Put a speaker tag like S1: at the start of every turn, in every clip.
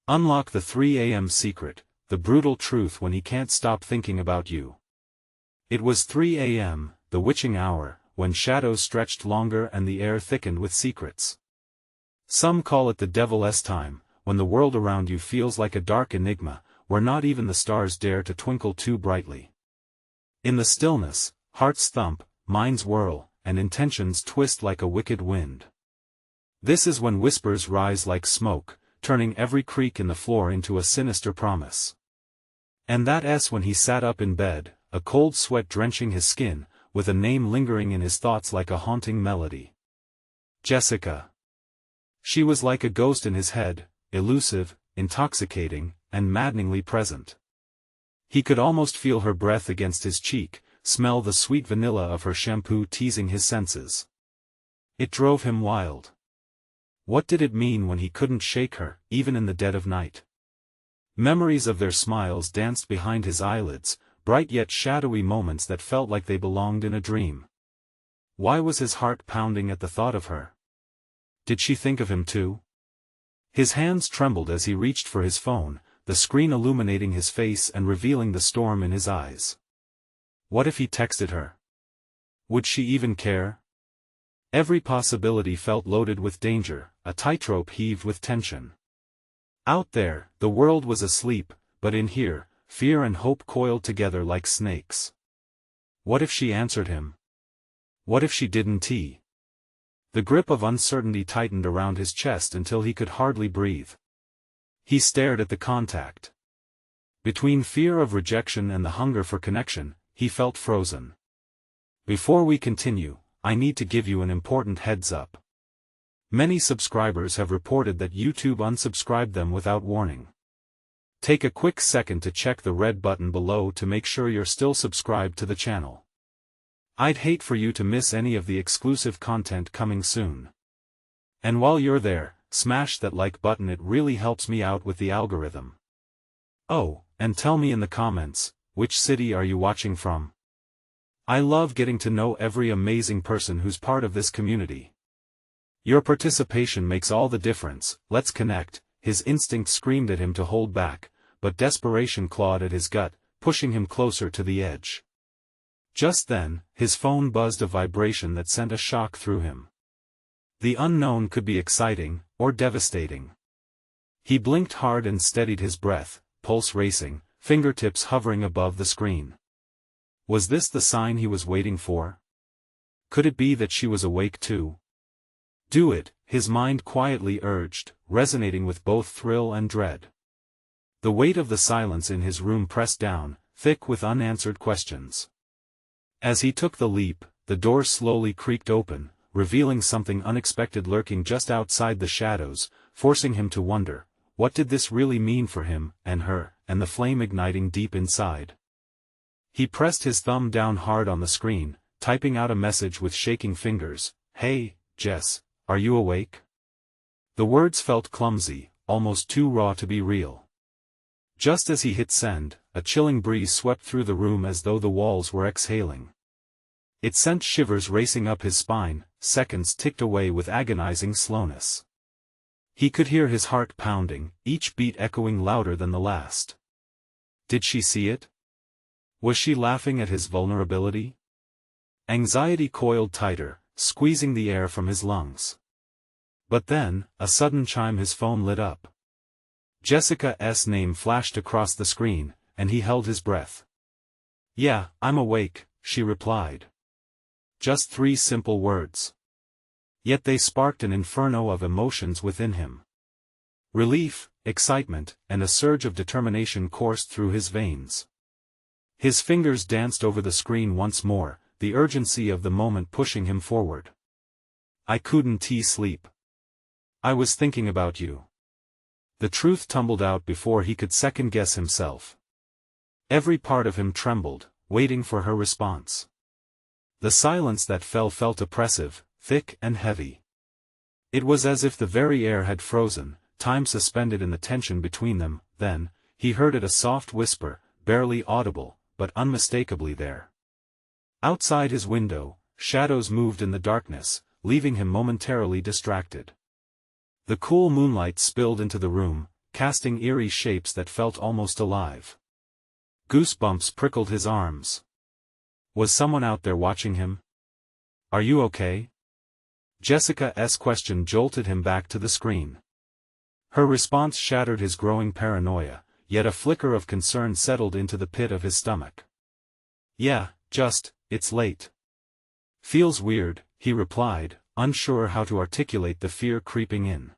S1: Unlock the 3 a.m. secret, the brutal truth when he can't stop thinking about you. It was 3 a.m., the witching hour, when shadows stretched longer and the air thickened with secrets. Some call it the devil's time, when the world around you feels like a dark enigma, where not even the stars dare to twinkle too brightly. In the stillness, hearts thump, minds whirl, and intentions twist like a wicked wind. This is when whispers rise like smoke, turning every creak in the floor into a sinister promise. And that's when he sat up in bed, a cold sweat drenching his skin, with a name lingering in his thoughts like a haunting melody. Jessica. She was like a ghost in his head, elusive, intoxicating, and maddeningly present. He could almost feel her breath against his cheek, smell the sweet vanilla of her shampoo teasing his senses. It drove him wild. What did it mean when he couldn't shake her, even in the dead of night? Memories of their smiles danced behind his eyelids, bright yet shadowy moments that felt like they belonged in a dream. Why was his heart pounding at the thought of her? Did she think of him too? His hands trembled as he reached for his phone, the screen illuminating his face and revealing the storm in his eyes. What if he texted her? Would she even care? Every possibility felt loaded with danger, a tightrope heaved with tension. Out there, the world was asleep, but in here, fear and hope coiled together like snakes. What if she answered him? What if she didn't? The grip of uncertainty tightened around his chest until he could hardly breathe. He stared at the contact. Between fear of rejection and the hunger for connection, he felt frozen. Before we continue, I need to give you an important heads up. Many subscribers have reported that YouTube unsubscribed them without warning. Take a quick second to check the red button below to make sure you're still subscribed to the channel. I'd hate for you to miss any of the exclusive content coming soon. And while you're there, smash that like button, it really helps me out with the algorithm. Oh, and tell me in the comments, which city are you watching from? I love getting to know every amazing person who's part of this community. Your participation makes all the difference. Let's connect. His instinct screamed at him to hold back, but desperation clawed at his gut, pushing him closer to the edge. Just then, his phone buzzed a vibration that sent a shock through him. The unknown could be exciting, or devastating. He blinked hard and steadied his breath, pulse racing, fingertips hovering above the screen. Was this the sign he was waiting for? Could it be that she was awake too? Do it, his mind quietly urged, resonating with both thrill and dread. The weight of the silence in his room pressed down, thick with unanswered questions. As he took the leap, the door slowly creaked open, revealing something unexpected lurking just outside the shadows, forcing him to wonder, what did this really mean for him, and her, and the flame igniting deep inside? He pressed his thumb down hard on the screen, typing out a message with shaking fingers. Hey, Jess, are you awake? The words felt clumsy, almost too raw to be real. Just as he hit send, a chilling breeze swept through the room as though the walls were exhaling. It sent shivers racing up his spine, seconds ticked away with agonizing slowness. He could hear his heart pounding, each beat echoing louder than the last. Did she see it? Was she laughing at his vulnerability? Anxiety coiled tighter, squeezing the air from his lungs. But then, a sudden chime, his phone lit up. Jessica's name flashed across the screen, and he held his breath. Yeah, I'm awake, she replied. Just 3 simple words. Yet they sparked an inferno of emotions within him. Relief, excitement, and a surge of determination coursed through his veins. His fingers danced over the screen once more, the urgency of the moment pushing him forward. I couldn't sleep. I was thinking about you. The truth tumbled out before he could second-guess himself. Every part of him trembled, waiting for her response. The silence that felt oppressive, thick and heavy. It was as if the very air had frozen, time suspended in the tension between them. Then, he heard it, a soft whisper, barely audible, but unmistakably there. Outside his window, shadows moved in the darkness, leaving him momentarily distracted. The cool moonlight spilled into the room, casting eerie shapes that felt almost alive. Goosebumps prickled his arms. Was someone out there watching him? Are you okay? Jessica's question jolted him back to the screen. Her response shattered his growing paranoia, yet a flicker of concern settled into the pit of his stomach. Yeah, it's late. Feels weird, he replied, unsure how to articulate the fear creeping in.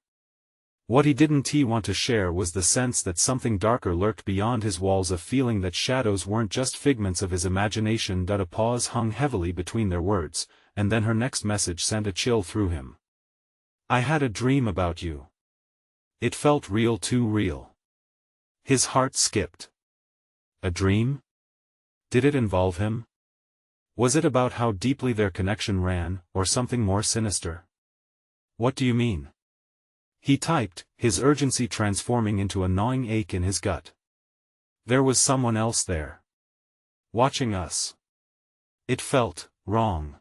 S1: What he didn't want to share was the sense that something darker lurked beyond his walls, a feeling that shadows weren't just figments of his imagination. A pause hung heavily between their words, and then her next message sent a chill through him. I had a dream about you. It felt real, too real. His heart skipped. A dream? Did it involve him? Was it about how deeply their connection ran, or something more sinister? What do you mean? He typed, his urgency transforming into a gnawing ache in his gut. There was someone else there. Watching us. It felt wrong.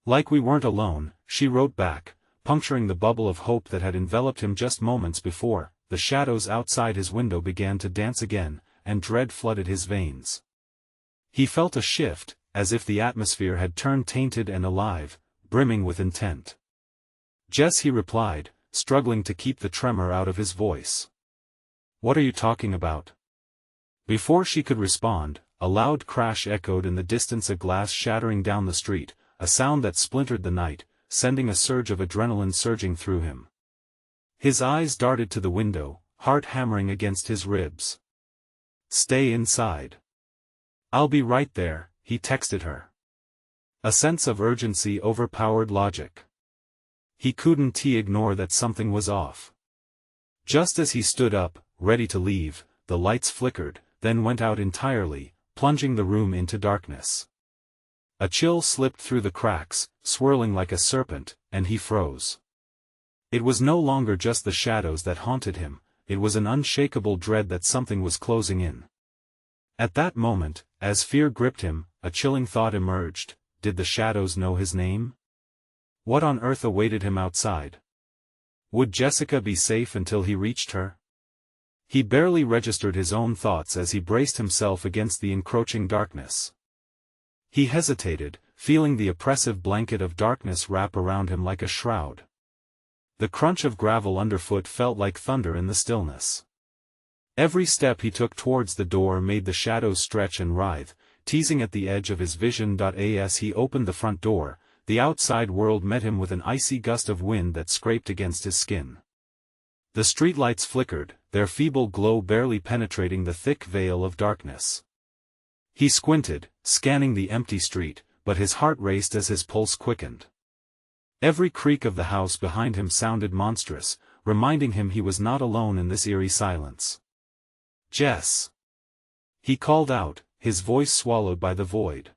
S1: Like we weren't alone, she wrote back, puncturing the bubble of hope that had enveloped him just moments before. The shadows outside his window began to dance again, and dread flooded his veins. He felt a shift, as if the atmosphere had turned tainted and alive, brimming with intent. Jess, he replied, struggling to keep the tremor out of his voice. What are you talking about? Before she could respond, a loud crash echoed in the distance, a glass shattering down the street, a sound that splintered the night, sending a surge of adrenaline surging through him. His eyes darted to the window, heart hammering against his ribs. Stay inside. I'll be right there, he texted her. A sense of urgency overpowered logic. He couldn't ignore that something was off. Just as he stood up, ready to leave, the lights flickered, then went out entirely, plunging the room into darkness. A chill slipped through the cracks, swirling like a serpent, and he froze. It was no longer just the shadows that haunted him, it was an unshakable dread that something was closing in. At that moment, as fear gripped him, a chilling thought emerged: did the shadows know his name? What on earth awaited him outside? Would Jessica be safe until he reached her? He barely registered his own thoughts as he braced himself against the encroaching darkness. He hesitated, feeling the oppressive blanket of darkness wrap around him like a shroud. The crunch of gravel underfoot felt like thunder in the stillness. Every step he took towards the door made the shadows stretch and writhe, teasing at the edge of his vision. As he opened the front door, the outside world met him with an icy gust of wind that scraped against his skin. The streetlights flickered, their feeble glow barely penetrating the thick veil of darkness. He squinted, scanning the empty street, but his heart raced as his pulse quickened. Every creak of the house behind him sounded monstrous, reminding him he was not alone in this eerie silence. Jess! He called out, his voice swallowed by the void.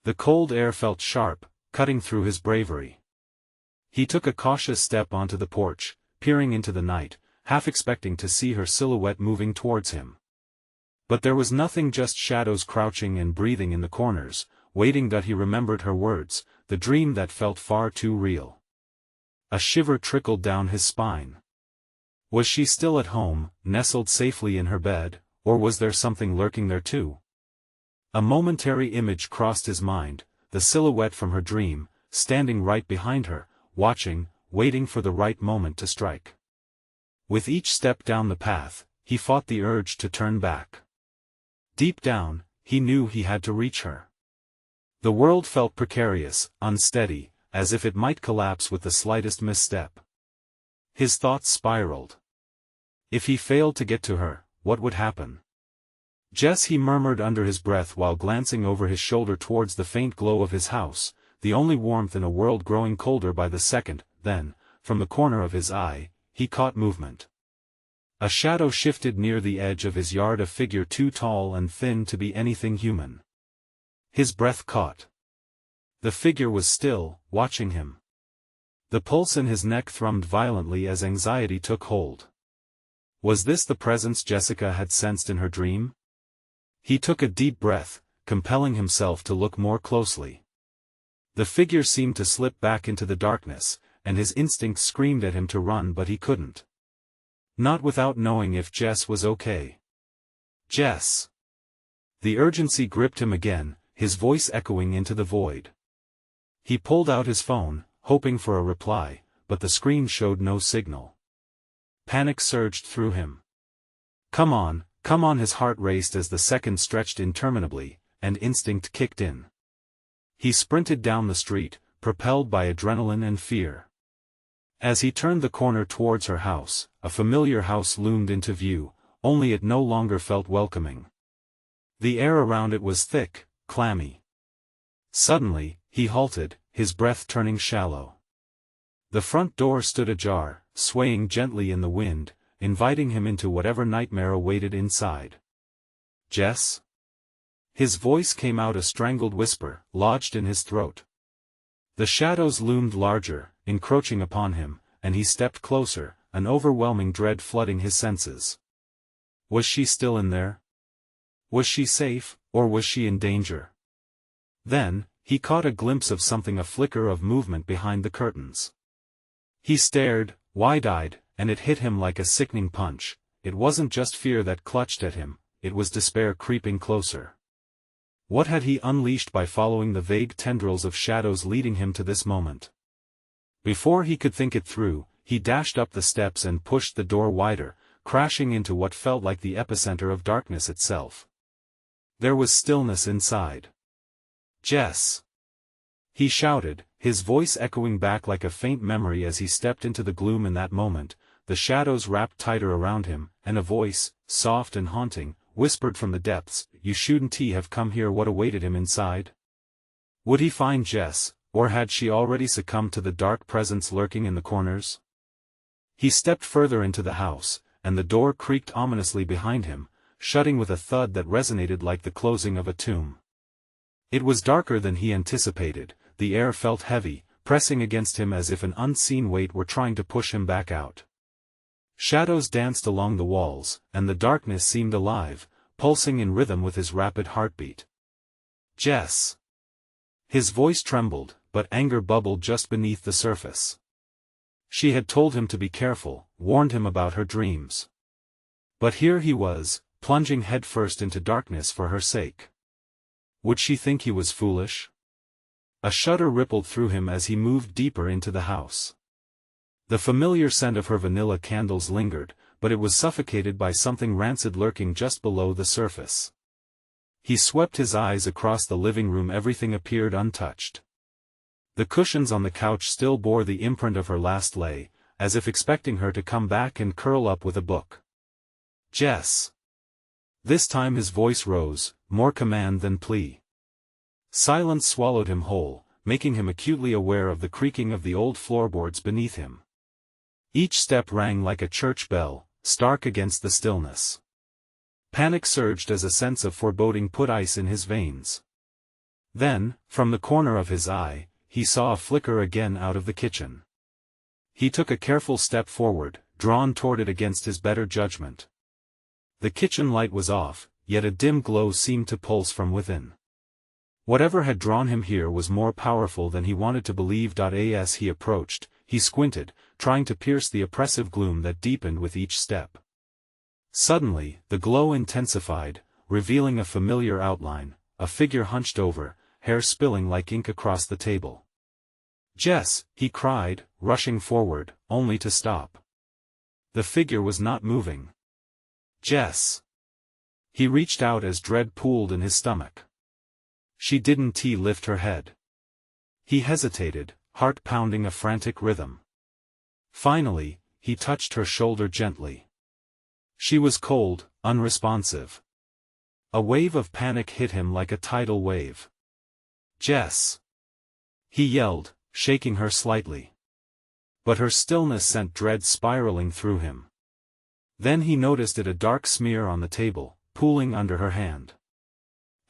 S1: The cold air felt sharp, cutting through his bravery. He took a cautious step onto the porch, peering into the night, half expecting to see her silhouette moving towards him. But there was nothing, just shadows crouching and breathing in the corners, waiting. He remembered her words, the dream that felt far too real. A shiver trickled down his spine. Was she still at home, nestled safely in her bed, or was there something lurking there too? A momentary image crossed his mind, the silhouette from her dream, standing right behind her, watching, waiting for the right moment to strike. With each step down the path, he fought the urge to turn back. Deep down, he knew he had to reach her. The world felt precarious, unsteady, as if it might collapse with the slightest misstep. His thoughts spiraled. If he failed to get to her, what would happen? Jess, he murmured under his breath while glancing over his shoulder towards the faint glow of his house, the only warmth in a world growing colder by the second. Then, from the corner of his eye, he caught movement. A shadow shifted near the edge of his yard, a figure too tall and thin to be anything human. His breath caught. The figure was still, watching him. The pulse in his neck thrummed violently as anxiety took hold. Was this the presence Jessica had sensed in her dream? He took a deep breath, compelling himself to look more closely. The figure seemed to slip back into the darkness, and his instincts screamed at him to run, but he couldn't. Not without knowing if Jess was okay. Jess. The urgency gripped him again, his voice echoing into the void. He pulled out his phone, hoping for a reply, but the screen showed no signal. Panic surged through him. Come on, his heart raced as the seconds stretched interminably, and instinct kicked in. He sprinted down the street, propelled by adrenaline and fear. As he turned the corner towards her house, a familiar house loomed into view, only it no longer felt welcoming. The air around it was thick, clammy. Suddenly, he halted, his breath turning shallow. The front door stood ajar, swaying gently in the wind, inviting him into whatever nightmare awaited inside. Jess? His voice came out a strangled whisper, lodged in his throat. The shadows loomed larger, encroaching upon him, and he stepped closer, an overwhelming dread flooding his senses. Was she still in there? Was she safe, or was she in danger? Then, he caught a glimpse of something, a flicker of movement behind the curtains. He stared, wide-eyed, and it hit him like a sickening punch. It wasn't just fear that clutched at him, it was despair creeping closer. What had he unleashed by following the vague tendrils of shadows leading him to this moment? Before he could think it through, he dashed up the steps and pushed the door wider, crashing into what felt like the epicenter of darkness itself. There was stillness inside. Jess! He shouted, his voice echoing back like a faint memory as he stepped into the gloom. In that moment, the shadows wrapped tighter around him, and a voice, soft and haunting, whispered from the depths, "You shouldn't have come here." What awaited him inside? Would he find Jess, or had she already succumbed to the dark presence lurking in the corners? He stepped further into the house, and the door creaked ominously behind him, shutting with a thud that resonated like the closing of a tomb. It was darker than he anticipated, the air felt heavy, pressing against him as if an unseen weight were trying to push him back out. Shadows danced along the walls, and the darkness seemed alive, pulsing in rhythm with his rapid heartbeat. Jess! His voice trembled, but anger bubbled just beneath the surface. She had told him to be careful, warned him about her dreams. But here he was, plunging headfirst into darkness for her sake. Would she think he was foolish? A shudder rippled through him as he moved deeper into the house. The familiar scent of her vanilla candles lingered, but it was suffocated by something rancid lurking just below the surface. He swept his eyes across the living room. Everything appeared untouched. The cushions on the couch still bore the imprint of her last lay, as if expecting her to come back and curl up with a book. Jess! This time his voice rose, more command than plea. Silence swallowed him whole, making him acutely aware of the creaking of the old floorboards beneath him. Each step rang like a church bell, stark against the stillness. Panic surged as a sense of foreboding put ice in his veins. Then, from the corner of his eye, he saw a flicker again out of the kitchen. He took a careful step forward, drawn toward it against his better judgment. The kitchen light was off, yet a dim glow seemed to pulse from within. Whatever had drawn him here was more powerful than he wanted to believe. As he approached, he squinted, trying to pierce the oppressive gloom that deepened with each step. Suddenly, the glow intensified, revealing a familiar outline, a figure hunched over, hair spilling like ink across the table. "Jess!" he cried, rushing forward, only to stop. The figure was not moving. "Jess!" He reached out as dread pooled in his stomach. She didn't lift her head. He hesitated, heart pounding a frantic rhythm. Finally, he touched her shoulder gently. She was cold, unresponsive. A wave of panic hit him like a tidal wave. "Jess!" he yelled, shaking her slightly. But her stillness sent dread spiraling through him. Then he noticed a dark smear on the table, pooling under her hand.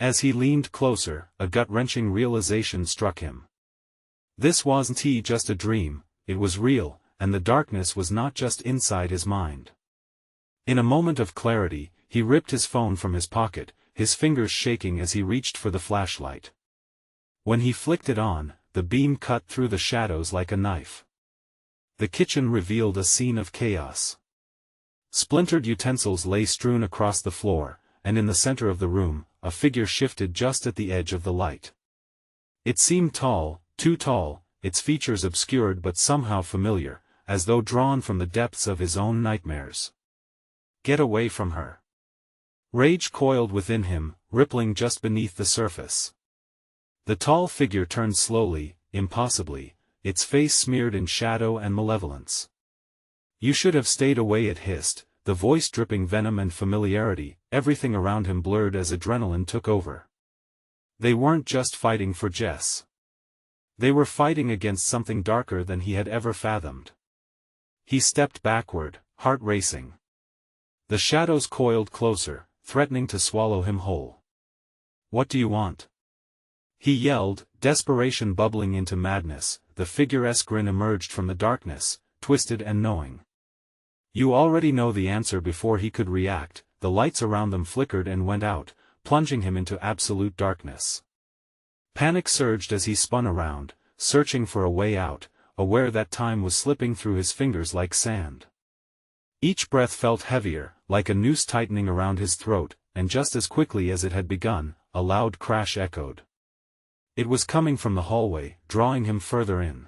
S1: As he leaned closer, a gut-wrenching realization struck him. This wasn't just a dream, it was real, and the darkness was not just inside his mind. In a moment of clarity, he ripped his phone from his pocket, his fingers shaking as he reached for the flashlight. When he flicked it on, the beam cut through the shadows like a knife. The kitchen revealed a scene of chaos. Splintered utensils lay strewn across the floor, and in the center of the room, a figure shifted just at the edge of the light. It seemed tall, too tall, its features obscured but somehow familiar, as though drawn from the depths of his own nightmares. Get away from her. Rage coiled within him, rippling just beneath the surface. The tall figure turned slowly, impossibly, its face smeared in shadow and malevolence. You should have stayed away, it hissed, the voice dripping venom and familiarity, everything around him blurred as adrenaline took over. They weren't just fighting for Jess. They were fighting against something darker than he had ever fathomed. He stepped backward, heart racing. The shadows coiled closer, threatening to swallow him whole. What do you want? He yelled, desperation bubbling into madness. The figuresque grin emerged from the darkness, twisted and knowing. You already know the answer. Before he could react, the lights around them flickered and went out, plunging him into absolute darkness. Panic surged as he spun around, searching for a way out, aware that time was slipping through his fingers like sand. Each breath felt heavier, like a noose tightening around his throat, and just as quickly as it had begun, a loud crash echoed. It was coming from the hallway, drawing him further in.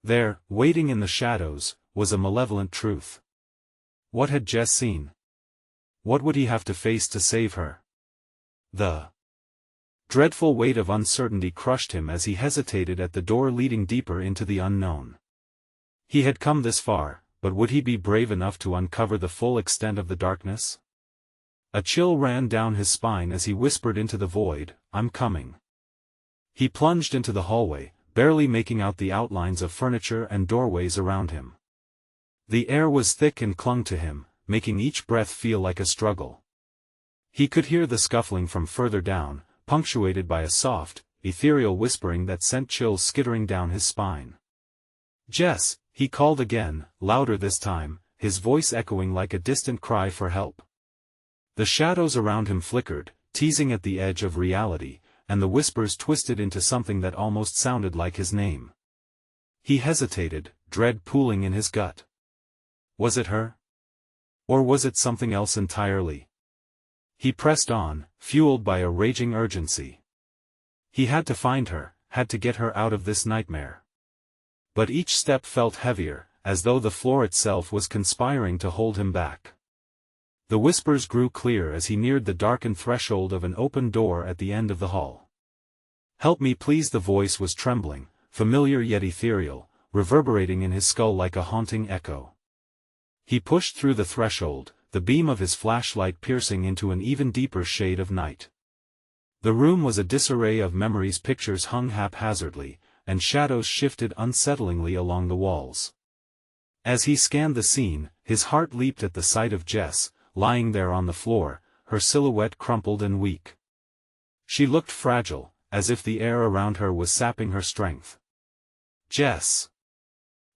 S1: There, waiting in the shadows, was a malevolent truth. What had Jess seen? What would he have to face to save her? The dreadful weight of uncertainty crushed him as he hesitated at the door leading deeper into the unknown. He had come this far, but would he be brave enough to uncover the full extent of the darkness? A chill ran down his spine as he whispered into the void, I'm coming. He plunged into the hallway, barely making out the outlines of furniture and doorways around him. The air was thick and clung to him, making each breath feel like a struggle. He could hear the scuffling from further down, punctuated by a soft, ethereal whispering that sent chills skittering down his spine. Jess, he called again, louder this time, his voice echoing like a distant cry for help. The shadows around him flickered, teasing at the edge of reality, and the whispers twisted into something that almost sounded like his name. He hesitated, dread pooling in his gut. Was it her? Or was it something else entirely? He pressed on, fueled by a raging urgency. He had to find her, had to get her out of this nightmare. But each step felt heavier, as though the floor itself was conspiring to hold him back. The whispers grew clear as he neared the darkened threshold of an open door at the end of the hall. Help me please, the voice was trembling, familiar yet ethereal, reverberating in his skull like a haunting echo. He pushed through the threshold, the beam of his flashlight piercing into an even deeper shade of night. The room was a disarray of memories, pictures hung haphazardly, and shadows shifted unsettlingly along the walls. As he scanned the scene, his heart leaped at the sight of Jess, lying there on the floor, her silhouette crumpled and weak. She looked fragile, as if the air around her was sapping her strength. Jess!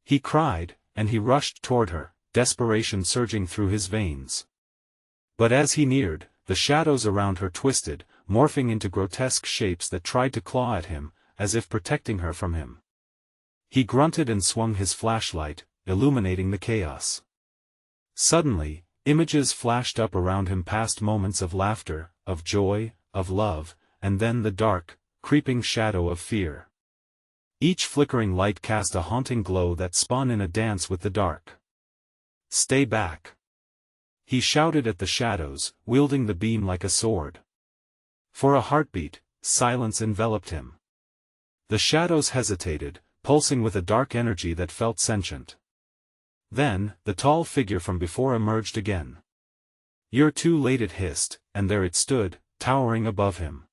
S1: He cried, and he rushed toward her, desperation surging through his veins. But as he neared, the shadows around her twisted, morphing into grotesque shapes that tried to claw at him, as if protecting her from him. He grunted and swung his flashlight, illuminating the chaos. Suddenly, images flashed up around him, past moments of laughter, of joy, of love, and then the dark, creeping shadow of fear. Each flickering light cast a haunting glow that spun in a dance with the dark. Stay back! He shouted at the shadows, wielding the beam like a sword. For a heartbeat, silence enveloped him. The shadows hesitated, pulsing with a dark energy that felt sentient. Then, the tall figure from before emerged again. You're too late, it hissed, and there it stood, towering above him.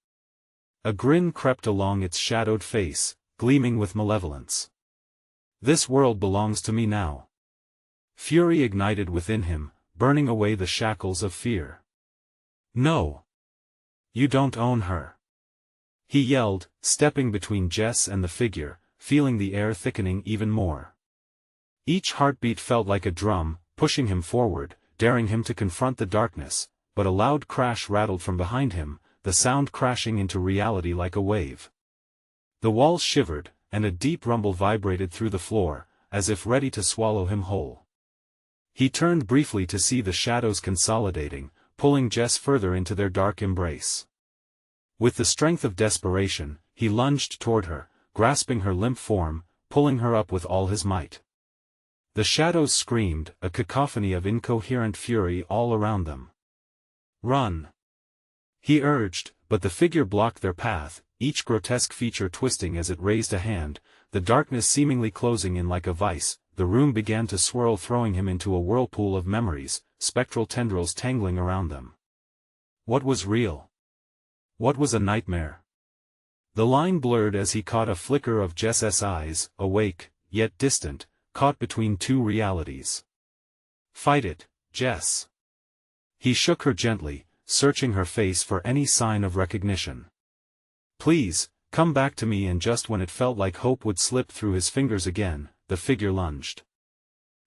S1: A grin crept along its shadowed face, gleaming with malevolence. This world belongs to me now. Fury ignited within him, burning away the shackles of fear. No! You don't own her! He yelled, stepping between Jess and the figure, feeling the air thickening even more. Each heartbeat felt like a drum, pushing him forward, daring him to confront the darkness, but a loud crash rattled from behind him, the sound crashing into reality like a wave. The walls shivered, and a deep rumble vibrated through the floor, as if ready to swallow him whole. He turned briefly to see the shadows consolidating, pulling Jess further into their dark embrace. With the strength of desperation, he lunged toward her, grasping her limp form, pulling her up with all his might. The shadows screamed, a cacophony of incoherent fury all around them. "Run!" he urged, but the figure blocked their path, each grotesque feature twisting as it raised a hand, the darkness seemingly closing in like a vice. The room began to swirl, throwing him into a whirlpool of memories, spectral tendrils tangling around them. What was real? What was a nightmare? The line blurred as he caught a flicker of Jess's eyes, awake, yet distant, caught between two realities. "Fight it, Jess." He shook her gently, searching her face for any sign of recognition. "Please, come back to me." And just when it felt like hope would slip through his fingers again, the figure lunged.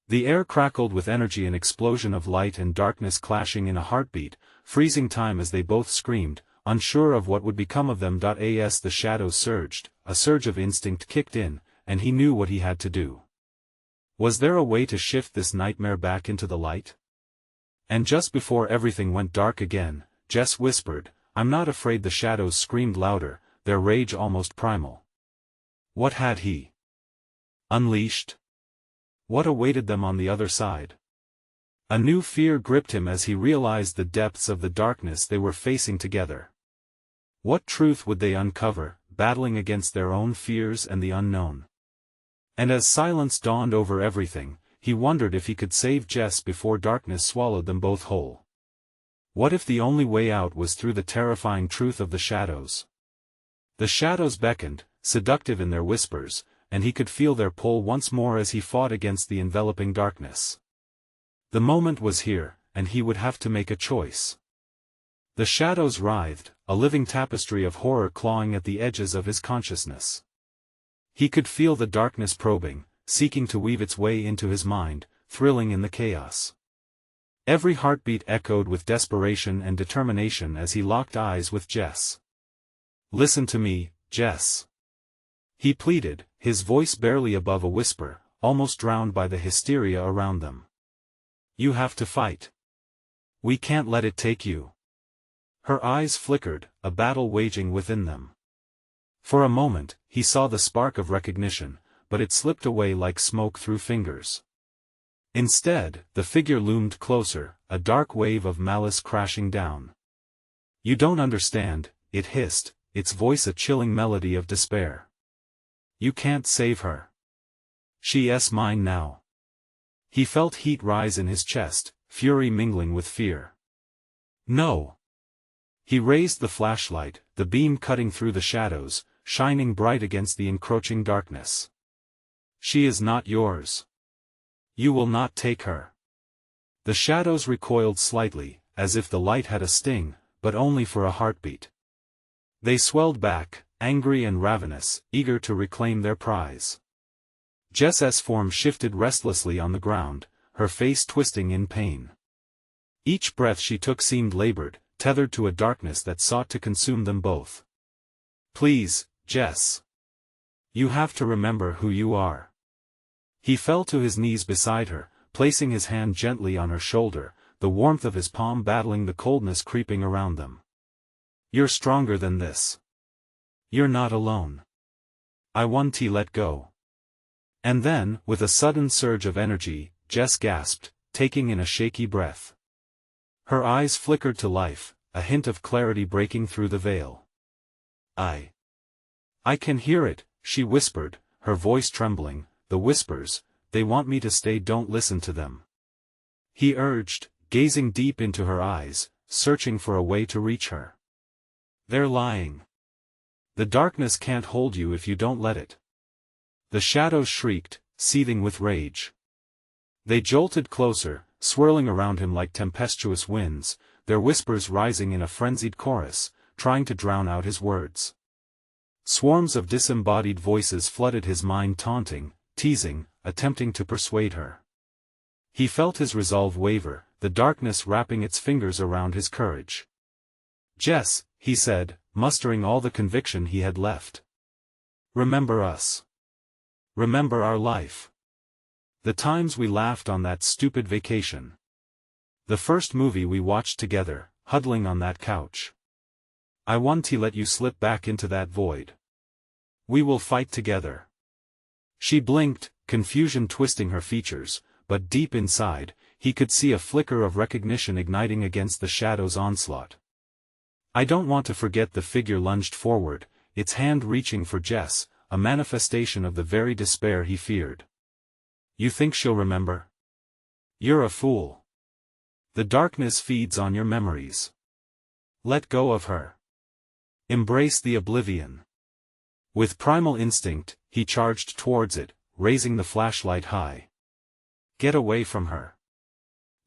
S1: The air crackled with energy, an explosion of light and darkness clashing in a heartbeat, freezing time as they both screamed, unsure of what would become of them. As the shadows surged, a surge of instinct kicked in, and he knew what he had to do. Was there a way to shift this nightmare back into the light? And just before everything went dark again, Jess whispered, "I'm not afraid." The shadows screamed louder, their rage almost primal. What had he unleashed? What awaited them on the other side? A new fear gripped him as he realized the depths of the darkness they were facing together. What truth would they uncover, battling against their own fears and the unknown? And as silence dawned over everything, he wondered if he could save Jess before darkness swallowed them both whole. What if the only way out was through the terrifying truth of the shadows? The shadows beckoned, seductive in their whispers, and he could feel their pull once more as he fought against the enveloping darkness. The moment was here, and he would have to make a choice. The shadows writhed, a living tapestry of horror clawing at the edges of his consciousness. He could feel the darkness probing, seeking to weave its way into his mind, thrilling in the chaos. Every heartbeat echoed with desperation and determination as he locked eyes with Jess. "Listen to me, Jess," he pleaded, his voice barely above a whisper, almost drowned by the hysteria around them. "You have to fight. We can't let it take you." Her eyes flickered, a battle waging within them. For a moment, he saw the spark of recognition, but it slipped away like smoke through fingers. Instead, the figure loomed closer, a dark wave of malice crashing down. "You don't understand," it hissed, its voice a chilling melody of despair. "You can't save her. She's mine now." He felt heat rise in his chest, fury mingling with fear. "No." He raised the flashlight, the beam cutting through the shadows, shining bright against the encroaching darkness. "She is not yours. You will not take her." The shadows recoiled slightly, as if the light had a sting, but only for a heartbeat. They swelled back, angry and ravenous, eager to reclaim their prize. Jess's form shifted restlessly on the ground, her face twisting in pain. Each breath she took seemed labored, tethered to a darkness that sought to consume them both. "Please, Jess. You have to remember who you are." He fell to his knees beside her, placing his hand gently on her shoulder, the warmth of his palm battling the coldness creeping around them. "You're stronger than this. You're not alone. I want to let go." And then, with a sudden surge of energy, Jess gasped, taking in a shaky breath. Her eyes flickered to life, a hint of clarity breaking through the veil. I can hear it," she whispered, her voice trembling. "The whispers, they want me to stay. Don't listen to them." He urged, gazing deep into her eyes, searching for a way to reach her. "They're lying. The darkness can't hold you if you don't let it." The shadows shrieked, seething with rage. They jolted closer, swirling around him like tempestuous winds, their whispers rising in a frenzied chorus, trying to drown out his words. Swarms of disembodied voices flooded his mind, taunting, teasing, attempting to persuade her. He felt his resolve waver, the darkness wrapping its fingers around his courage. "Jess," he said, mustering all the conviction he had left. "Remember us. Remember our life. The times we laughed on that stupid vacation. The first movie we watched together, huddling on that couch. I won't let you slip back into that void. We will fight together. She blinked, confusion twisting her features, but deep inside, he could see a flicker of recognition igniting against the shadow's onslaught. I don't want to forget. The figure lunged forward, its hand reaching for Jess, a manifestation of the very despair he feared. You think she'll remember? You're a fool. The darkness feeds on your memories. Let go of her. Embrace the oblivion. With primal instinct, he charged towards it, raising the flashlight high. Get away from her.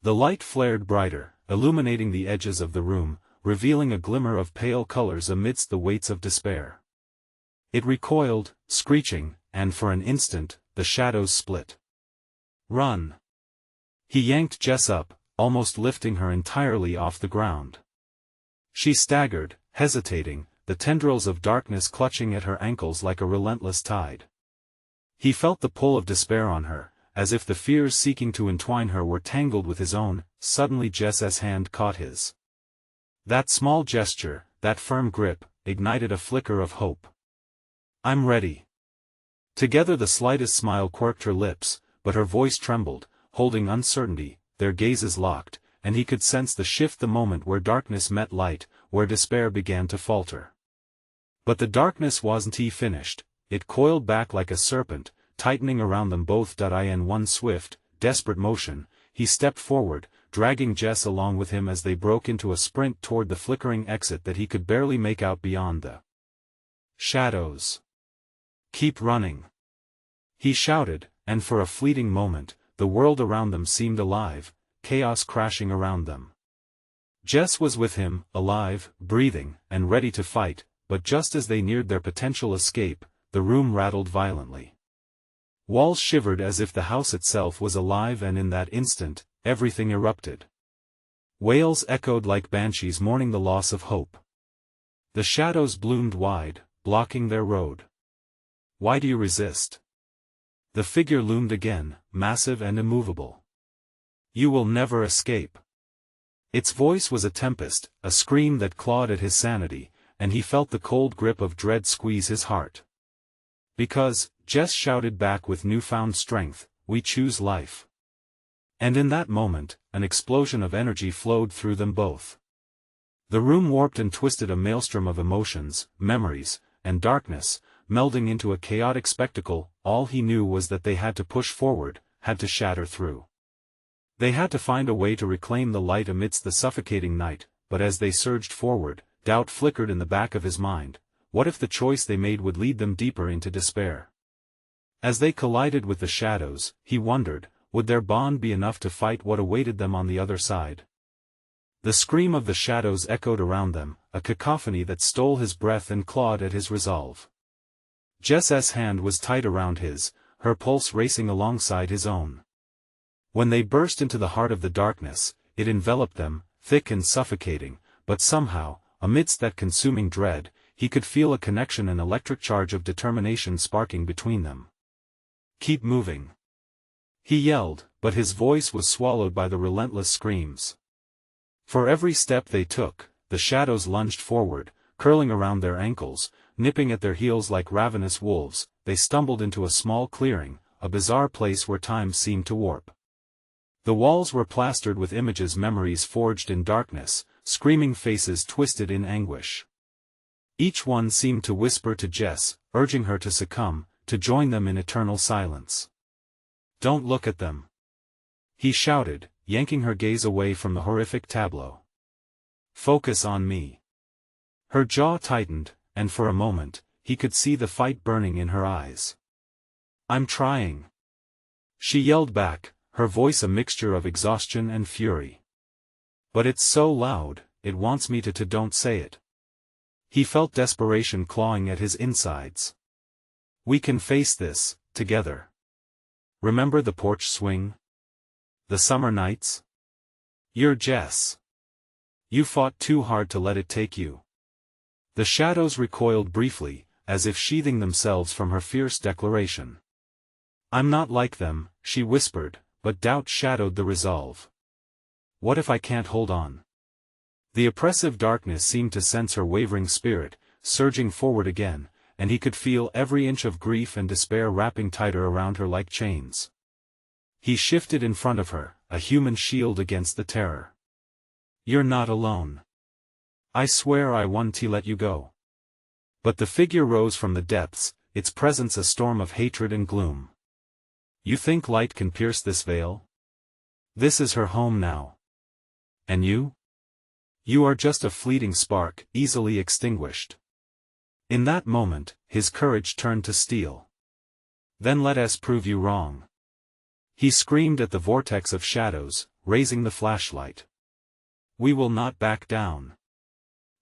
S1: The light flared brighter, illuminating the edges of the room, revealing a glimmer of pale colors amidst the weights of despair. It recoiled, screeching, and for an instant, the shadows split. Run! He yanked Jess up, almost lifting her entirely off the ground. She staggered, hesitating, the tendrils of darkness clutching at her ankles like a relentless tide. He felt the pull of despair on her, as if the fears seeking to entwine her were tangled with his own. Suddenly Jess's hand caught his. That small gesture, that firm grip, ignited a flicker of hope. I'm ready. Together the slightest smile quirked her lips, but her voice trembled, holding uncertainty. Their gazes locked, and he could sense the shift, the moment where darkness met light, where despair began to falter. But the darkness wasn't finished. It coiled back like a serpent, tightening around them both. In one swift, desperate motion, he stepped forward, dragging Jess along with him as they broke into a sprint toward the flickering exit that he could barely make out beyond the shadows. Keep running! He shouted, and for a fleeting moment, the world around them seemed alive, chaos crashing around them. Jess was with him, alive, breathing, and ready to fight, but just as they neared their potential escape, the room rattled violently. Walls shivered as if the house itself was alive, and in that instant, everything erupted. Wails echoed like banshees mourning the loss of hope. The shadows bloomed wide, blocking their road. Why do you resist? The figure loomed again, massive and immovable. You will never escape. Its voice was a tempest, a scream that clawed at his sanity, and he felt the cold grip of dread squeeze his heart. Because, Jess shouted back with newfound strength, we choose life. And in that moment, an explosion of energy flowed through them both. The room warped and twisted, a maelstrom of emotions, memories, and darkness, melding into a chaotic spectacle. All he knew was that they had to push forward, had to shatter through. They had to find a way to reclaim the light amidst the suffocating night, but as they surged forward, doubt flickered in the back of his mind. What if the choice they made would lead them deeper into despair? As they collided with the shadows, he wondered, would their bond be enough to fight what awaited them on the other side? The scream of the shadows echoed around them, a cacophony that stole his breath and clawed at his resolve. Jess's hand was tight around his, her pulse racing alongside his own. When they burst into the heart of the darkness, it enveloped them, thick and suffocating, but somehow, amidst that consuming dread, he could feel a connection, an electric charge of determination sparking between them. Keep moving! He yelled, but his voice was swallowed by the relentless screams. For every step they took, the shadows lunged forward, curling around their ankles, nipping at their heels like ravenous wolves. They stumbled into a small clearing, a bizarre place where time seemed to warp. The walls were plastered with images, memories forged in darkness, screaming faces twisted in anguish. Each one seemed to whisper to Jess, urging her to succumb, to join them in eternal silence. Don't look at them! He shouted, yanking her gaze away from the horrific tableau. Focus on me! Her jaw tightened, and for a moment, he could see the fight burning in her eyes. I'm trying! She yelled back, her voice a mixture of exhaustion and fury. But it's so loud, it wants me to don't say it. He felt desperation clawing at his insides. We can face this, together. Remember the porch swing? The summer nights? You're Jess. You fought too hard to let it take you. The shadows recoiled briefly, as if sheathing themselves from her fierce declaration. I'm not like them, she whispered, but doubt shadowed the resolve. What if I can't hold on? The oppressive darkness seemed to sense her wavering spirit, surging forward again, and he could feel every inch of grief and despair wrapping tighter around her like chains. He shifted in front of her, a human shield against the terror. You're not alone. I swear I won't let you go. But the figure rose from the depths, its presence a storm of hatred and gloom. You think light can pierce this veil? This is her home now. And you? You are just a fleeting spark, easily extinguished. In that moment, his courage turned to steel. Then let us prove you wrong. He screamed at the vortex of shadows, raising the flashlight. We will not back down.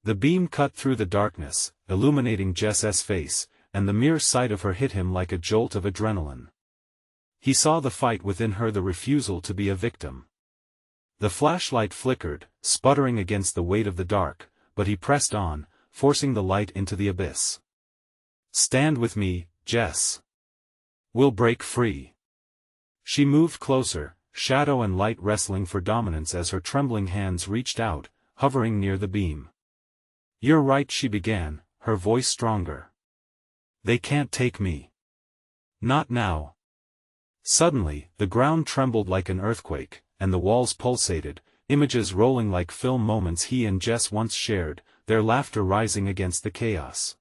S1: The beam cut through the darkness, illuminating Jess's face, and the mere sight of her hit him like a jolt of adrenaline. He saw the fight within her, the refusal to be a victim. The flashlight flickered, sputtering against the weight of the dark, but he pressed on, forcing the light into the abyss. Stand with me, Jess. We'll break free. She moved closer, shadow and light wrestling for dominance as her trembling hands reached out, hovering near the beam. You're right, she began, her voice stronger. They can't take me. Not now. Suddenly, the ground trembled like an earthquake, and the walls pulsated, images rolling like film, moments he and Jess once shared, their laughter rising against the chaos.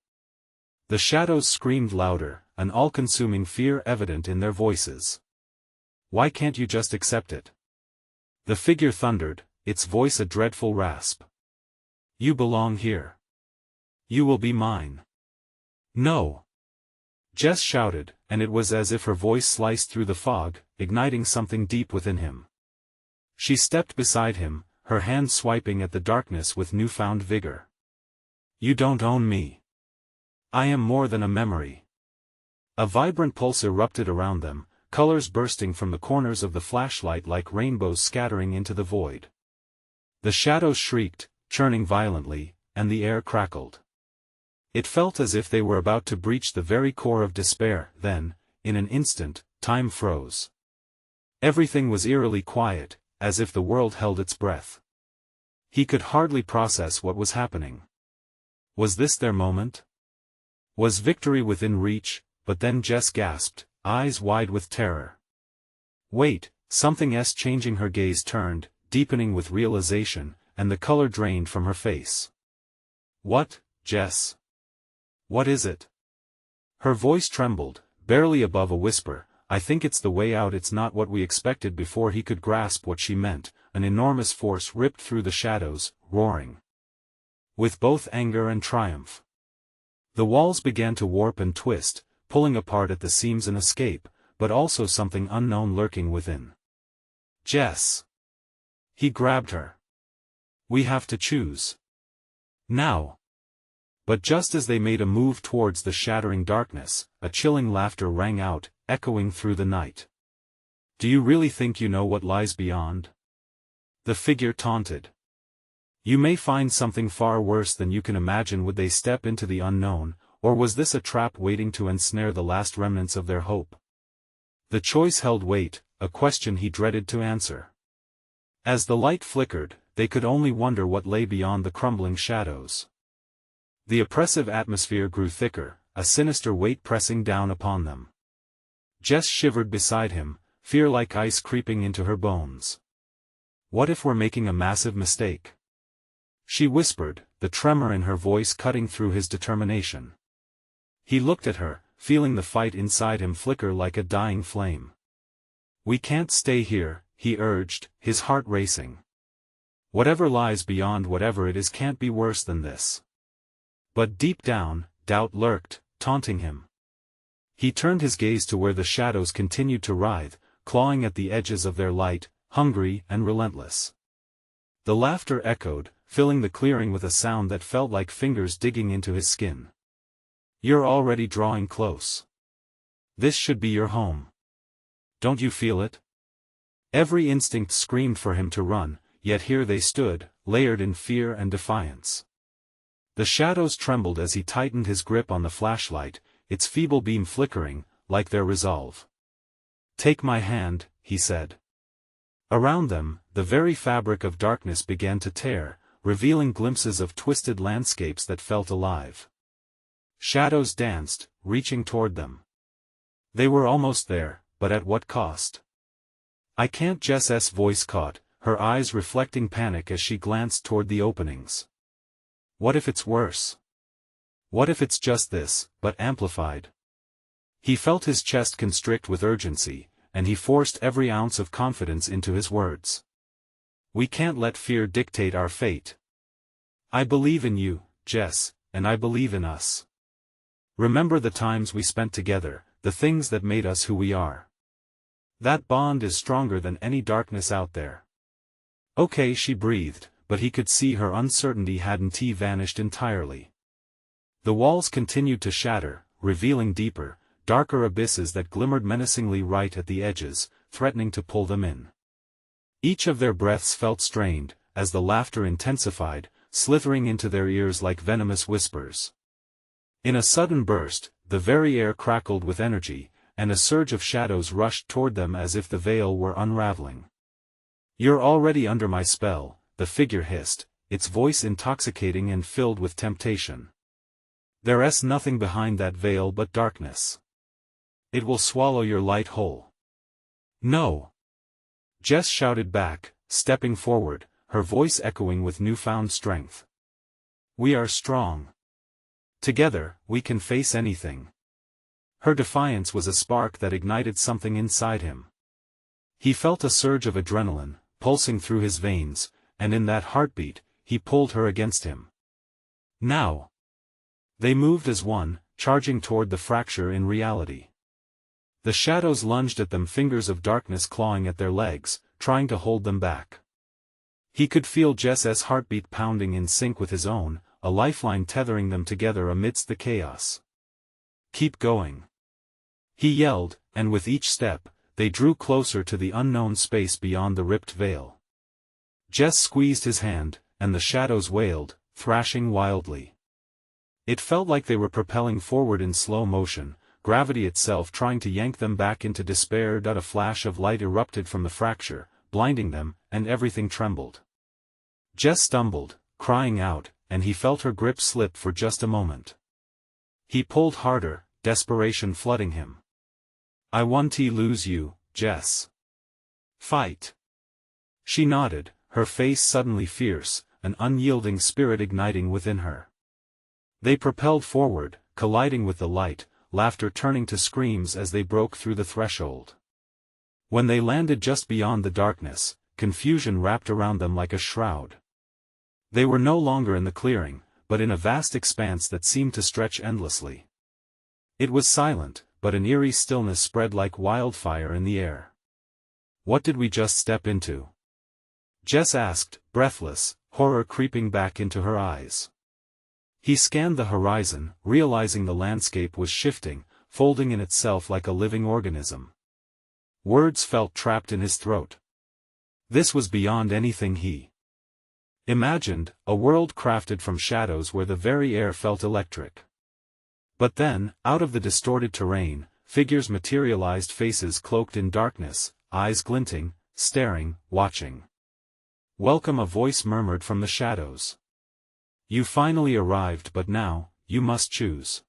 S1: The shadows screamed louder, an all-consuming fear evident in their voices. Why can't you just accept it? The figure thundered, its voice a dreadful rasp. You belong here. You will be mine. No. Jess shouted, and it was as if her voice sliced through the fog, igniting something deep within him. She stepped beside him, her hand swiping at the darkness with newfound vigor. You don't own me. I am more than a memory. A vibrant pulse erupted around them, colors bursting from the corners of the flashlight like rainbows scattering into the void. The shadows shrieked, churning violently, and the air crackled. It felt as if they were about to breach the very core of despair. Then, in an instant, time froze. Everything was eerily quiet, as if the world held its breath. He could hardly process what was happening. Was this their moment? Was victory within reach? But then Jess gasped, eyes wide with terror. Wait, something's changing. Her gaze turned, deepening with realization, and the color drained from her face. What, Jess? What is it? Her voice trembled, barely above a whisper. I think it's the way out. It's not what we expected. Before he could grasp what she meant, an enormous force ripped through the shadows, roaring with both anger and triumph. The walls began to warp and twist, pulling apart at the seams. An escape, but also something unknown lurking within. Jess. He grabbed her. We have to choose. Now. But just as they made a move towards the shattering darkness, a chilling laughter rang out, echoing through the night. Do you really think you know what lies beyond? The figure taunted. You may find something far worse than you can imagine. Would they step into the unknown, or was this a trap waiting to ensnare the last remnants of their hope? The choice held weight, a question he dreaded to answer. As the light flickered, they could only wonder what lay beyond the crumbling shadows. The oppressive atmosphere grew thicker, a sinister weight pressing down upon them. Jess shivered beside him, fear like ice creeping into her bones. What if we're making a massive mistake? She whispered, the tremor in her voice cutting through his determination. He looked at her, feeling the fight inside him flicker like a dying flame. We can't stay here, he urged, his heart racing. Whatever lies beyond, whatever it is, can't be worse than this. But deep down, doubt lurked, taunting him. He turned his gaze to where the shadows continued to writhe, clawing at the edges of their light, hungry and relentless. The laughter echoed, filling the clearing with a sound that felt like fingers digging into his skin. You're already drawing close. This should be your home. Don't you feel it? Every instinct screamed for him to run, yet here they stood, layered in fear and defiance. The shadows trembled as he tightened his grip on the flashlight, its feeble beam flickering, like their resolve. Take my hand, he said. Around them, the very fabric of darkness began to tear, revealing glimpses of twisted landscapes that felt alive. Shadows danced, reaching toward them. They were almost there, but at what cost? I can't. Jess's voice caught, her eyes reflecting panic as she glanced toward the openings. What if it's worse? What if it's just this, but amplified? He felt his chest constrict with urgency, and he forced every ounce of confidence into his words. We can't let fear dictate our fate. I believe in you, Jess, and I believe in us. Remember the times we spent together, the things that made us who we are. That bond is stronger than any darkness out there. Okay, she breathed, but he could see her uncertainty hadn't vanished entirely. The walls continued to shatter, revealing deeper, darker abysses that glimmered menacingly right at the edges, threatening to pull them in. Each of their breaths felt strained, as the laughter intensified, slithering into their ears like venomous whispers. In a sudden burst, the very air crackled with energy, and a surge of shadows rushed toward them as if the veil were unraveling. You're already under my spell, the figure hissed, its voice intoxicating and filled with temptation. There's nothing behind that veil but darkness. It will swallow your light whole. No! Jess shouted back, stepping forward, her voice echoing with newfound strength. We are strong. Together, we can face anything. Her defiance was a spark that ignited something inside him. He felt a surge of adrenaline, pulsing through his veins, and in that heartbeat, he pulled her against him. Now! They moved as one, charging toward the fracture in reality. The shadows lunged at them, fingers of darkness clawing at their legs, trying to hold them back. He could feel Jess's heartbeat pounding in sync with his own, a lifeline tethering them together amidst the chaos. Keep going. He yelled, and with each step, they drew closer to the unknown space beyond the ripped veil. Jess squeezed his hand, and the shadows wailed, thrashing wildly. It felt like they were propelling forward in slow motion, gravity itself trying to yank them back into despair. A flash of light erupted from the fracture, blinding them, and everything trembled. Jess stumbled, crying out, and he felt her grip slip for just a moment. He pulled harder, desperation flooding him. I won't lose you, Jess. Fight. She nodded, her face suddenly fierce, an unyielding spirit igniting within her. They propelled forward, colliding with the light, laughter turning to screams as they broke through the threshold. When they landed just beyond the darkness, confusion wrapped around them like a shroud. They were no longer in the clearing, but in a vast expanse that seemed to stretch endlessly. It was silent, but an eerie stillness spread like wildfire in the air. What did we just step into? Jess asked, breathless, horror creeping back into her eyes. He scanned the horizon, realizing the landscape was shifting, folding in itself like a living organism. Words felt trapped in his throat. This was beyond anything he imagined, a world crafted from shadows where the very air felt electric. But then, out of the distorted terrain, figures materialized, faces cloaked in darkness, eyes glinting, staring, watching. Welcome, a voice murmured from the shadows. You finally arrived, but now, you must choose.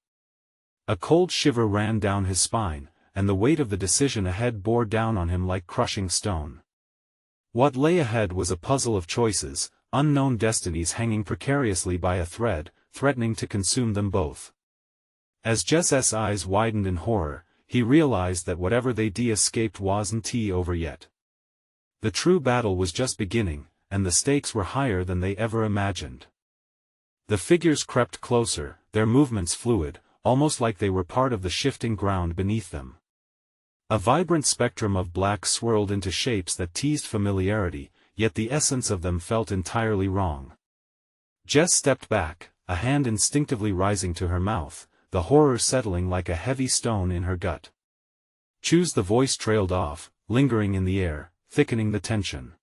S1: A cold shiver ran down his spine, and the weight of the decision ahead bore down on him like crushing stone. What lay ahead was a puzzle of choices, unknown destinies hanging precariously by a thread, threatening to consume them both. As Jess's eyes widened in horror, he realized that whatever they escaped wasn't over yet. The true battle was just beginning, and the stakes were higher than they ever imagined. The figures crept closer, their movements fluid, almost like they were part of the shifting ground beneath them. A vibrant spectrum of black swirled into shapes that teased familiarity, yet the essence of them felt entirely wrong. Jess stepped back, a hand instinctively rising to her mouth, the horror settling like a heavy stone in her gut. Choose, the voice trailed off, lingering in the air, thickening the tension.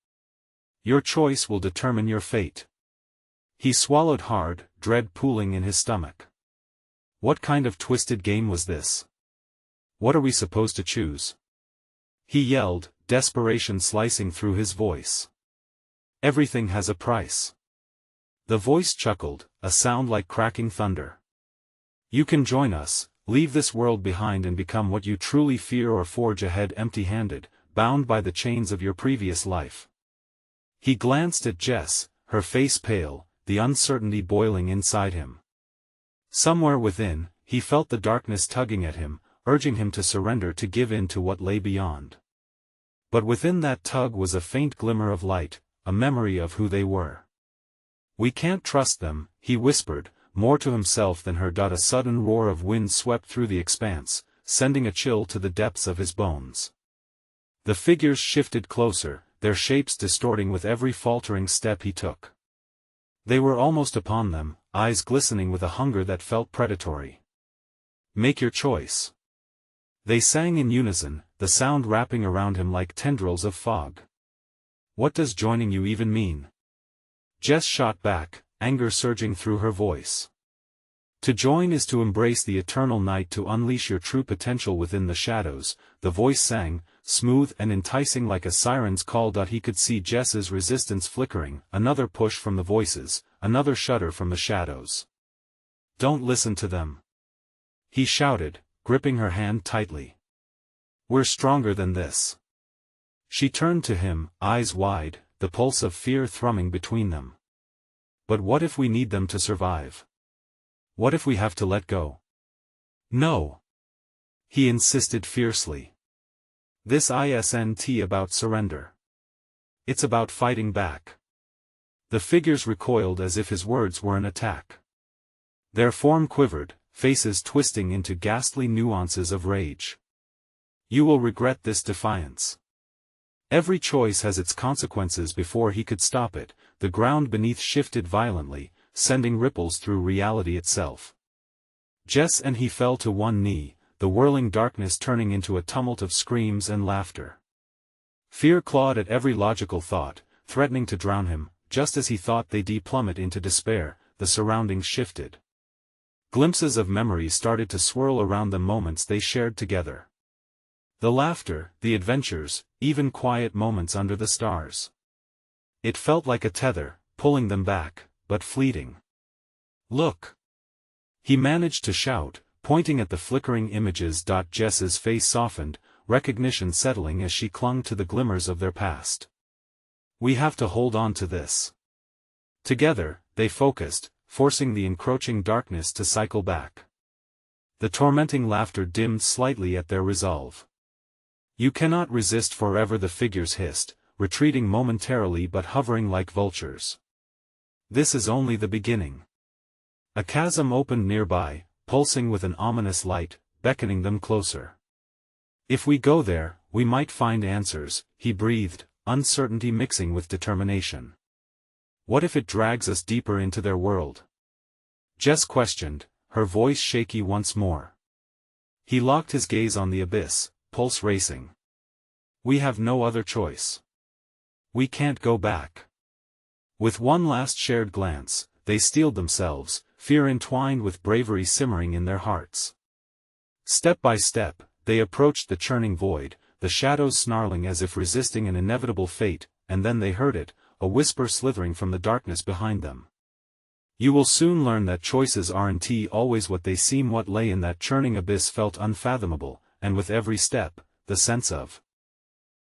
S1: Your choice will determine your fate. He swallowed hard, dread pooling in his stomach. What kind of twisted game was this? What are we supposed to choose? he yelled, desperation slicing through his voice. Everything has a price. The voice chuckled, a sound like cracking thunder. You can join us, leave this world behind and become what you truly fear, or forge ahead empty-handed, bound by the chains of your previous life. He glanced at Jess, her face pale, the uncertainty boiling inside him. Somewhere within, he felt the darkness tugging at him, urging him to surrender, to give in to what lay beyond. But within that tug was a faint glimmer of light, a memory of who they were. We can't trust them, he whispered, more to himself than her. A sudden roar of wind swept through the expanse, sending a chill to the depths of his bones. The figures shifted closer, their shapes distorting with every faltering step he took. They were almost upon them, eyes glistening with a hunger that felt predatory. Make your choice. They sang in unison, the sound wrapping around him like tendrils of fog. What does joining you even mean? Jess shot back, anger surging through her voice. To join is to embrace the eternal night, to unleash your true potential within the shadows, the voice sang, smooth and enticing like a siren's call. He could see Jess's resistance flickering, another push from the voices, another shudder from the shadows. Don't listen to them, he shouted, gripping her hand tightly. We're stronger than this. She turned to him, eyes wide, the pulse of fear thrumming between them. But what if we need them to survive? What if we have to let go? No, he insisted fiercely. This isn't about surrender. It's about fighting back. The figures recoiled as if his words were an attack. Their form quivered, faces twisting into ghastly nuances of rage. You will regret this defiance. Every choice has its consequences. Before he could stop it, the ground beneath shifted violently, sending ripples through reality itself. Jess and he fell to one knee, the whirling darkness turning into a tumult of screams and laughter. Fear clawed at every logical thought, threatening to drown him. Just as he thought they'd plummet into despair, the surroundings shifted. Glimpses of memories started to swirl around them, moments they shared together. The laughter, the adventures, even quiet moments under the stars. It felt like a tether, pulling them back, but fleeting. Look! He managed to shout, pointing at the flickering images. Jess's face softened, recognition settling as she clung to the glimmers of their past. We have to hold on to this. Together, they focused, forcing the encroaching darkness to cycle back. The tormenting laughter dimmed slightly at their resolve. You cannot resist forever, the figures hissed, retreating momentarily but hovering like vultures. This is only the beginning. A chasm opened nearby, pulsing with an ominous light, beckoning them closer. If we go there, we might find answers, he breathed, uncertainty mixing with determination. What if it drags us deeper into their world? Jess questioned, her voice shaky once more. He locked his gaze on the abyss, pulse racing. We have no other choice. We can't go back. With one last shared glance, they steeled themselves, fear entwined with bravery simmering in their hearts. Step by step, they approached the churning void, the shadows snarling as if resisting an inevitable fate, and then they heard it, a whisper slithering from the darkness behind them. You will soon learn that choices aren't always what they seem. What lay in that churning abyss felt unfathomable, and with every step, the sense of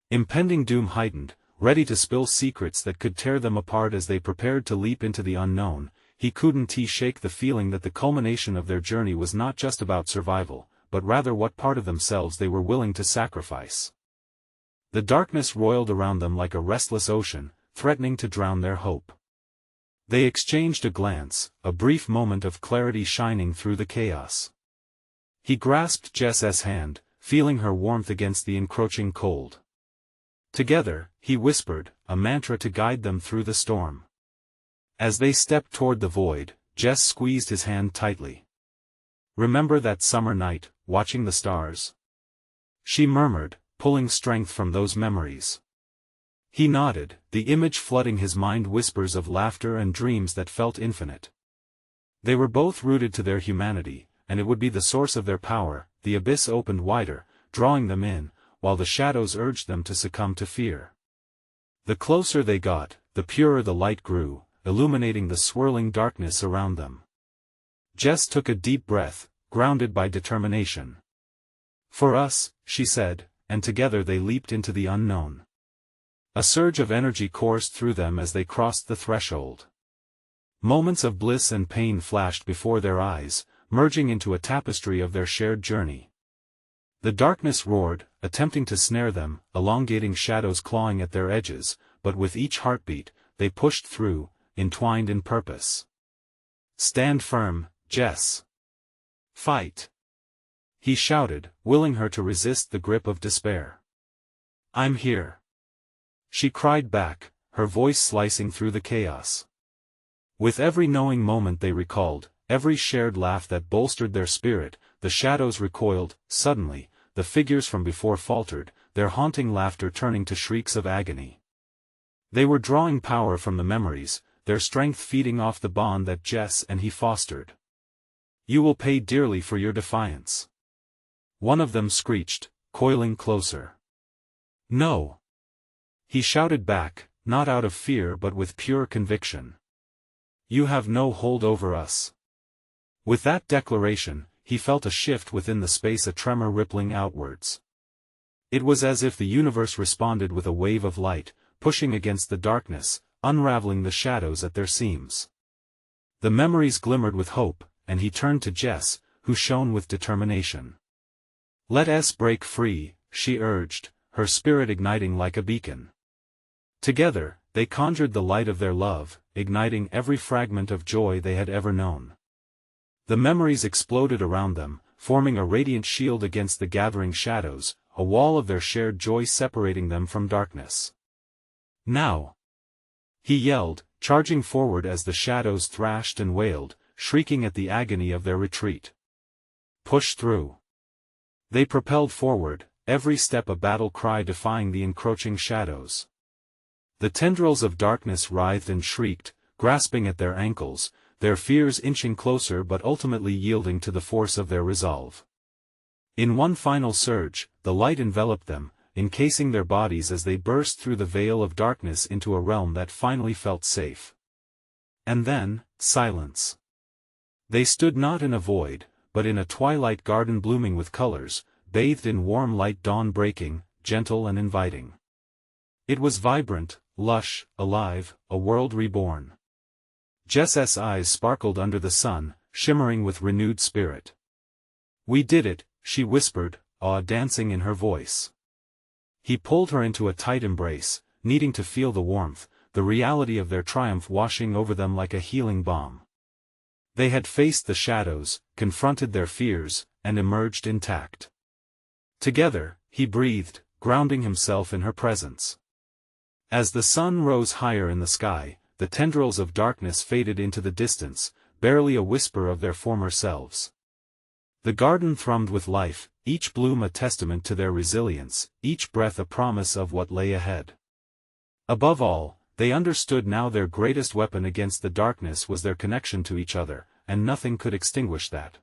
S1: impending doom heightened, ready to spill secrets that could tear them apart. As they prepared to leap into the unknown, he couldn't shake the feeling that the culmination of their journey was not just about survival, but rather what part of themselves they were willing to sacrifice. The darkness roiled around them like a restless ocean, threatening to drown their hope. They exchanged a glance, a brief moment of clarity shining through the chaos. He grasped Jess's hand, feeling her warmth against the encroaching cold. Together, he whispered, a mantra to guide them through the storm. As they stepped toward the void, Jess squeezed his hand tightly. Remember that summer night, watching the stars? She murmured, pulling strength from those memories. He nodded, the image flooding his mind, whispers of laughter and dreams that felt infinite. They were both rooted to their humanity, and it would be the source of their power. The abyss opened wider, drawing them in, while the shadows urged them to succumb to fear. The closer they got, the purer the light grew, illuminating the swirling darkness around them. Jess took a deep breath, grounded by determination. "For us," she said, and together they leaped into the unknown. A surge of energy coursed through them as they crossed the threshold. Moments of bliss and pain flashed before their eyes, merging into a tapestry of their shared journey. The darkness roared, attempting to snare them, elongating shadows clawing at their edges, but with each heartbeat, they pushed through, entwined in purpose. "Stand firm, Jess. Fight!" he shouted, willing her to resist the grip of despair. "I'm here," she cried back, her voice slicing through the chaos. With every knowing moment they recalled, every shared laugh that bolstered their spirit, the shadows recoiled. Suddenly, the figures from before faltered, their haunting laughter turning to shrieks of agony. They were drawing power from the memories, their strength feeding off the bond that Jess and he fostered. "You will pay dearly for your defiance," one of them screeched, coiling closer. "No," he shouted back, not out of fear but with pure conviction. "You have no hold over us." With that declaration, he felt a shift within the space, a tremor rippling outwards. It was as if the universe responded with a wave of light, pushing against the darkness, unraveling the shadows at their seams. The memories glimmered with hope, and he turned to Jess, who shone with determination. "Let us break free," she urged, her spirit igniting like a beacon. Together, they conjured the light of their love, igniting every fragment of joy they had ever known. The memories exploded around them, forming a radiant shield against the gathering shadows, a wall of their shared joy separating them from darkness. "Now!" he yelled, charging forward as the shadows thrashed and wailed, shrieking at the agony of their retreat. "Push through!" They propelled forward, every step a battle cry defying the encroaching shadows. The tendrils of darkness writhed and shrieked, grasping at their ankles, their fears inching closer but ultimately yielding to the force of their resolve. In one final surge, the light enveloped them, encasing their bodies as they burst through the veil of darkness into a realm that finally felt safe. And then, silence. They stood not in a void, but in a twilight garden blooming with colors, bathed in warm light, dawn breaking, gentle and inviting. It was vibrant, lush, alive, a world reborn. Jess's eyes sparkled under the sun, shimmering with renewed spirit. "We did it," she whispered, awe dancing in her voice. He pulled her into a tight embrace, needing to feel the warmth, the reality of their triumph washing over them like a healing balm. They had faced the shadows, confronted their fears, and emerged intact. Together, he breathed, grounding himself in her presence. As the sun rose higher in the sky, the tendrils of darkness faded into the distance, barely a whisper of their former selves. The garden thrummed with life, each bloom a testament to their resilience, each breath a promise of what lay ahead. Above all, they understood now their greatest weapon against the darkness was their connection to each other, and nothing could extinguish that.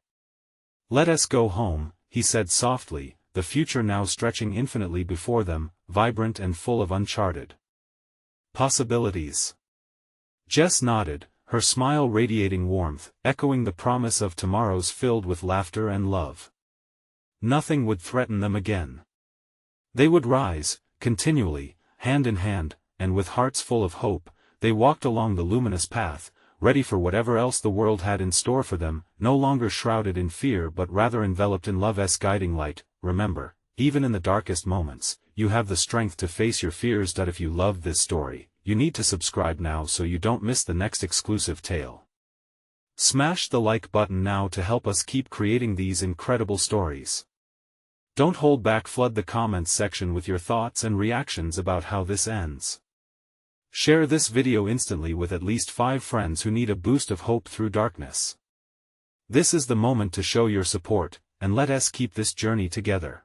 S1: "Let us go home," he said softly, the future now stretching infinitely before them, vibrant and full of uncharted possibilities. Jess nodded, her smile radiating warmth, echoing the promise of tomorrows filled with laughter and love. Nothing would threaten them again. They would rise, continually, hand in hand, and with hearts full of hope, they walked along the luminous path, ready for whatever else the world had in store for them, no longer shrouded in fear but rather enveloped in love's guiding light. Remember, even in the darkest moments, you have the strength to face your fears. If you loved this story, you need to subscribe now so you don't miss the next exclusive tale. Smash the like button now to help us keep creating these incredible stories. Don't hold back, flood the comments section with your thoughts and reactions about how this ends. Share this video instantly with at least 5 friends who need a boost of hope through darkness. This is the moment to show your support, and let us keep this journey together.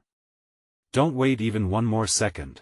S1: Don't wait even one more second.